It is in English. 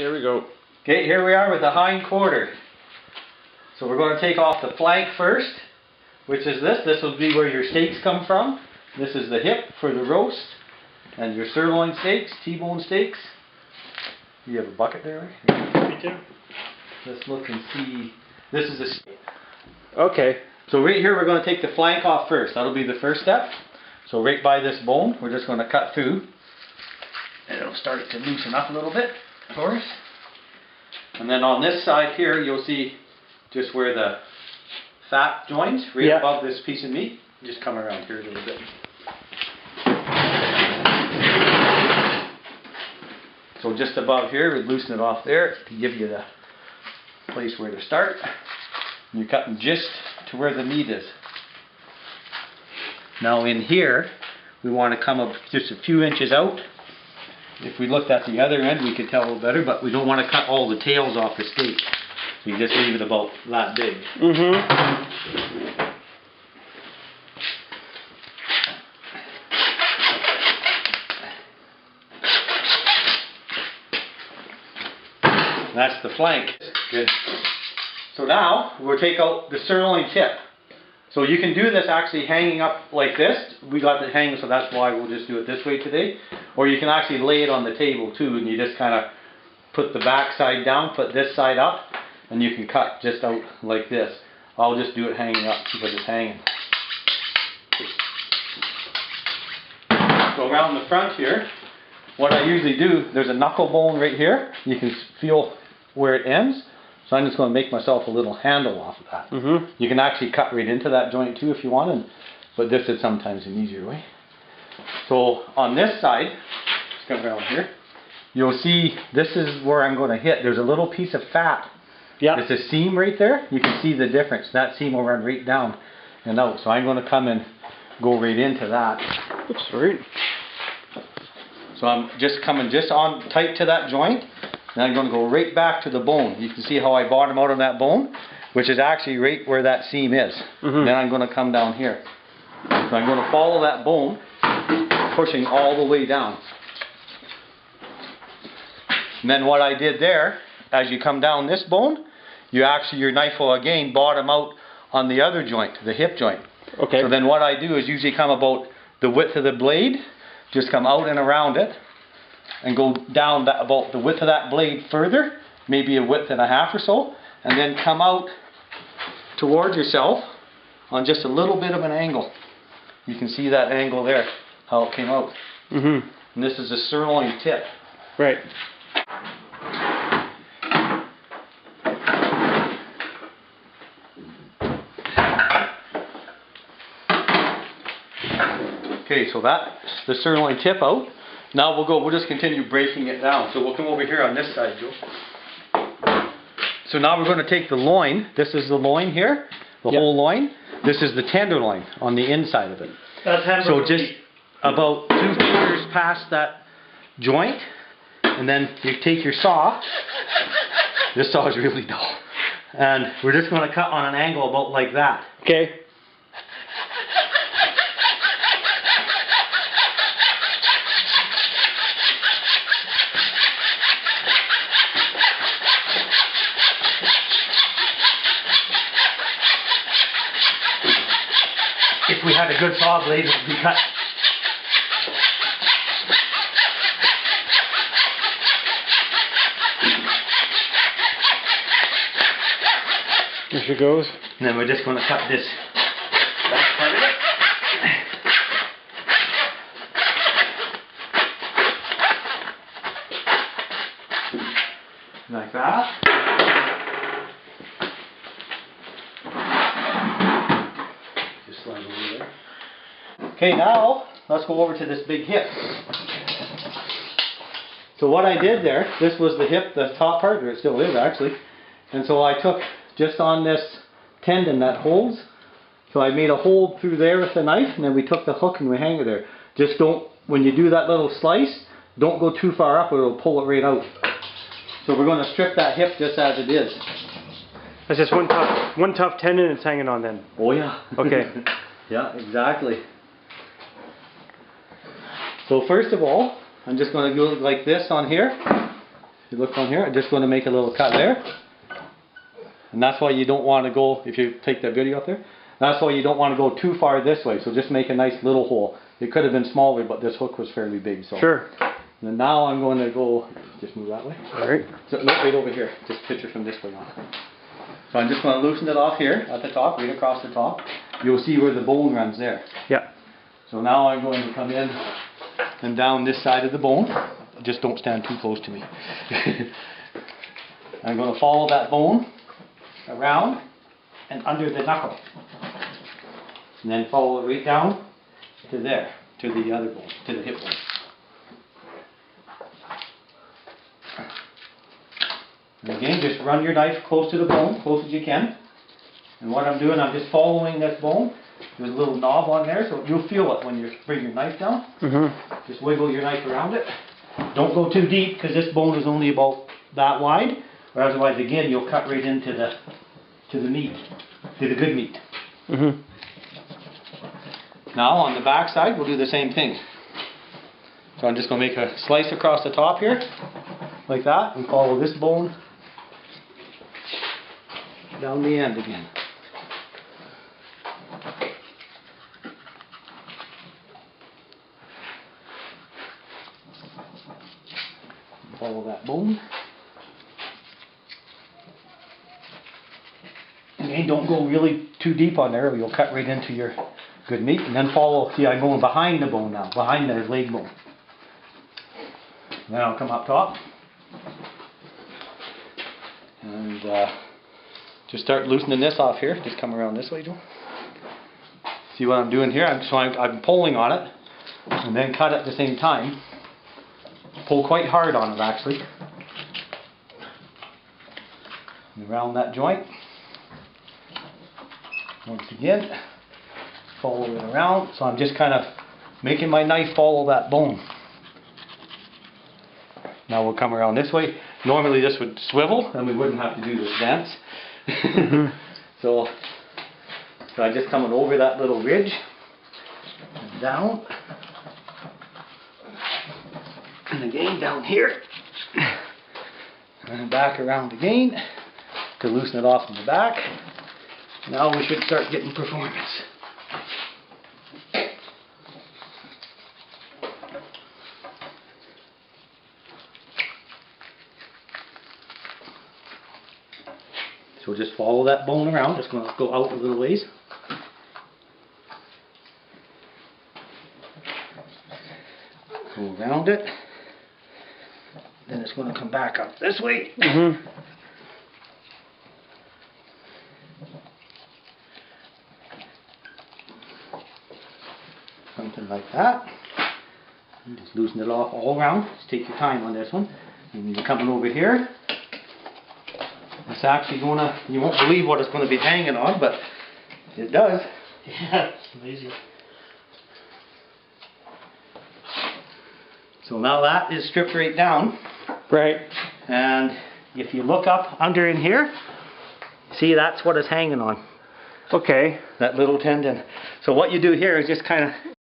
Here we go. Okay, here we are with the hind quarter. So we're going to take off the flank first, which is this. This will be where your steaks come from. This is the hip for the roast. And your sirloin steaks, T-bone steaks. You have a bucket there, right? Me too. Let's look and see. This is the steak. Okay. So right here we're going to take the flank off first. That'll be the first step. So right by this bone, we're just going to cut through. And it'll start to loosen up a little bit for us. And then on this side here, you'll see just where the fat joins, right above this piece of meat. Just come around here a little bit. So just above here, we loosen it off there to give you the place where to start. And you're cutting just to where the meat is. Now in here, we want to come up just a few inches out. If we looked at the other end, we could tell a little better, but we don't want to cut all the tails off the steak. So you just leave it about that big. That's the flank. Good. So now we'll take out the sirloin tip. So you can do this actually hanging up like this. We got it hanging, so that's why we'll just do it this way today. Or you can actually lay it on the table too, and you just kind of put the back side down, put this side up, and you can cut just out like this. I'll just do it hanging up because it's hanging. So around the front here, what I usually do, there's a knuckle bone right here. You can feel where it ends. So I'm just going to make myself a little handle off of that. You can actually cut right into that joint too if you want, but this is sometimes an easier way. So on this side, let's come around here, you'll see this is where I'm going to hit. There's a little piece of fat. Yeah. It's a seam right there. You can see the difference. That seam will run right down and out. So I'm going to come and go right into that. Oops, right. So I'm just coming just on tight to that joint. And I'm going to go right back to the bone. You can see how I bottom out on that bone, which is actually right where that seam is. Then I'm going to come down here. So I'm going to follow that bone, pushing all the way down. And then what I did there, as you come down this bone, your knife will again bottom out on the other joint, the hip joint. Okay. So then what I do is usually come about the width of the blade, just come out and around it, and go down about the width of that blade further, maybe a width and a half or so, and then come out towards yourself on just a little bit of an angle. You can see that angle there, how it came out. And this is a sirloin tip. Right. Okay, so that's the sirloin tip out. Now we'll just continue breaking it down. So we'll come over here on this side, Joe. So now we're going to take the loin. This is the loin here, the whole loin. This is the tenderloin on the inside of it. So just about 2 fingers past that joint, and then you take your saw. This saw is really dull. And we're just going to cut on an angle about like that. Okay. If we had a good saw blade, it would be cut. There she goes. And then we're just going to cut this back part of it. Like that. Okay, now let's go over to this big hip. So what I did there, this was the hip, the top part, or it still is actually. And so I took just on this tendon that holds. So I made a hole through there with the knife, and then we took the hook and we hang it there. Just don't, when you do that little slice, don't go too far up or it'll pull it right out. So we're going to strip that hip just as it is. That's just one tough tendon it's hanging on then. Oh yeah. Okay. Yeah, exactly. So first of all, I'm just going to go like this on here. you look on here, I'm just going to make a little cut there. And that's why you don't want to go, if you take that video up there, that's why you don't want to go too far this way. So just make a nice little hole. It could have been smaller, but this hook was fairly big. So. Sure. And now I'm going to go, just move that way. Alright. So look right over here, just picture from this way on. So I'm just going to loosen it off here at the top, right across the top. You'll see where the bone runs there. Yeah. So now I'm going to come in and down this side of the bone. Just don't stand too close to me. I'm going to follow that bone around and under the knuckle. And then follow it right down to there, to the other bone, to the hip bone. And again, just run your knife close to the bone, close as you can. And what I'm doing, I'm just following this bone. There's a little knob on there, so you'll feel it when you bring your knife down. Just wiggle your knife around it. Don't go too deep, because this bone is only about that wide. Or otherwise, again, you'll cut right into the meat, to the good meat. Now, on the back side, we'll do the same thing. So I'm just going to make a slice across the top here, like that, and follow this bone down the end again. Follow that bone. Again, don't go really too deep on there, or you'll cut right into your good meat. And then follow, see, I'm going behind the bone now, behind the leg bone. And then I'll come up top. And just start loosening this off here. Just come around this way, Joe. See what I'm doing here? I'm pulling on it, and then cut at the same time. Pull quite hard on it, actually. And around that joint. Once again, follow it around. So I'm just kind of making my knife follow that bone. Now we'll come around this way. Normally this would swivel, and we wouldn't have to do this dance. So I'm just coming over that little ridge and down. And again down here. And back around again to loosen it off in the back. Now we should start getting performance. So just follow that bone around. Just going to go out a little ways. Go around it. Then it's going to come back up this way. Something like that. And just loosen it off all around. Just take your time on this one. And you're coming over here. It's actually going to, you won't believe what it's going to be hanging on, but it does. Yeah, it's amazing. So now that is stripped right down. Right. And if you look up under in here, see, that's what it's hanging on. Okay. That little tendon. So what you do here is just kind of